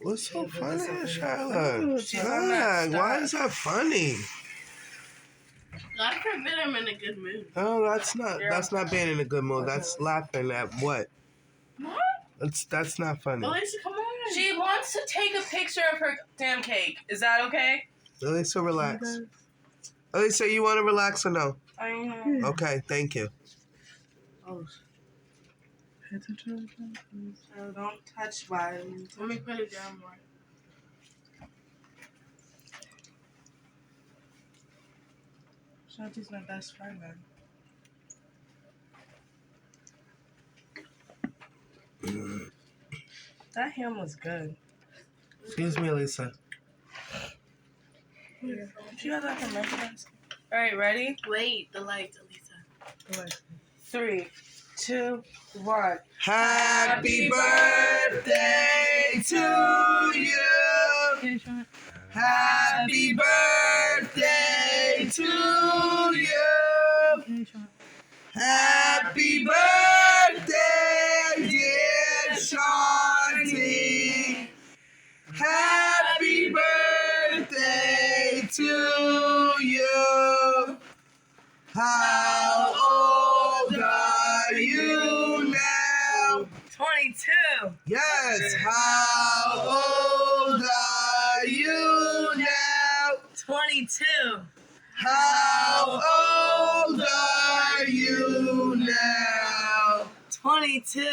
What's so funny, Charlotte? Dang, why is that funny? I can admit I'm in a good mood. No, that's not being in a good mood. That's laughing at what? What? That's not funny. Elisa, come on. She wants to take a picture of her damn cake. Is that okay? Elisa, relax. Elisa, you want to relax or no? I know. Okay, thank you. Oh. So don't touch violence. Let me put it down more. Shanti's my best friend, man. That ham was good. Excuse me, Elisa. She has like a measurement. All right, ready? Wait, the lights, Elisa. 3, 2, 1. Happy birthday to you. Happy birthday to you. Happy birthday, dear Shanti. Happy birthday to you. How old are you now? 22. Yes, how old are you now? 22. How old are you now? 22.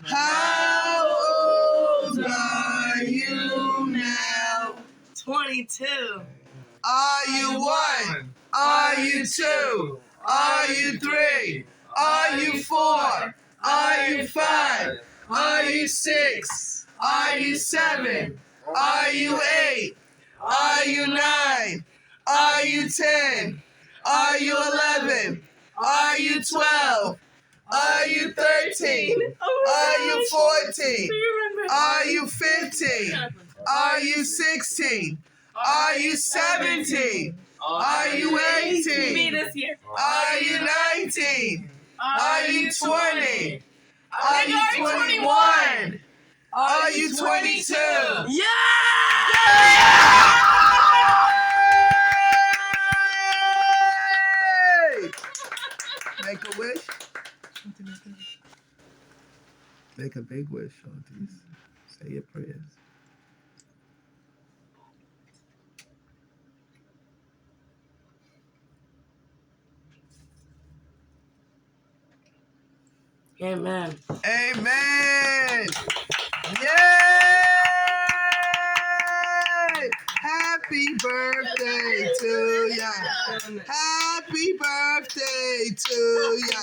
How old are you now? 22. Are you 1? Are you 2? Are you 3? Are you 4? Are you 5? Are you 6? Are you 7? Are you 8? Are you 9? Are you 10? Are you 11? Are you 12? Are you 13? Are you 14? Are you 15? Are you 16? Are you 17? Are you 18? this year. Are you 19? Are you 20? Are you 21? Are you 22? Yeah! Make a wish. Make a big wish, Shanti. Say your prayers. Amen. Amen. Yay! Happy birthday to ya. Happy birthday to ya.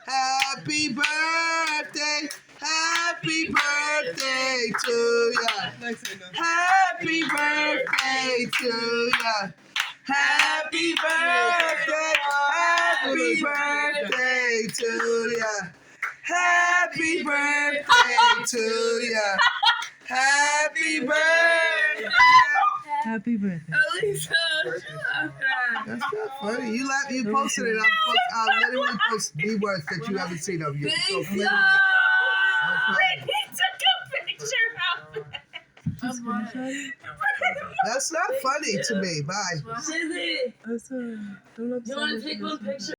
Happy birthday. Happy birthday to ya. Happy birthday to ya. Happy birthday. Happy birthday to ya. Happy birthday to ya. Happy birthday. Happy birthday. Elisa, That's not funny. You posted it. I literally post the words that you haven't seen of you. So please. we took a picture of it. That's not funny to me. Bye. Shizzy, That's you want to take one picture?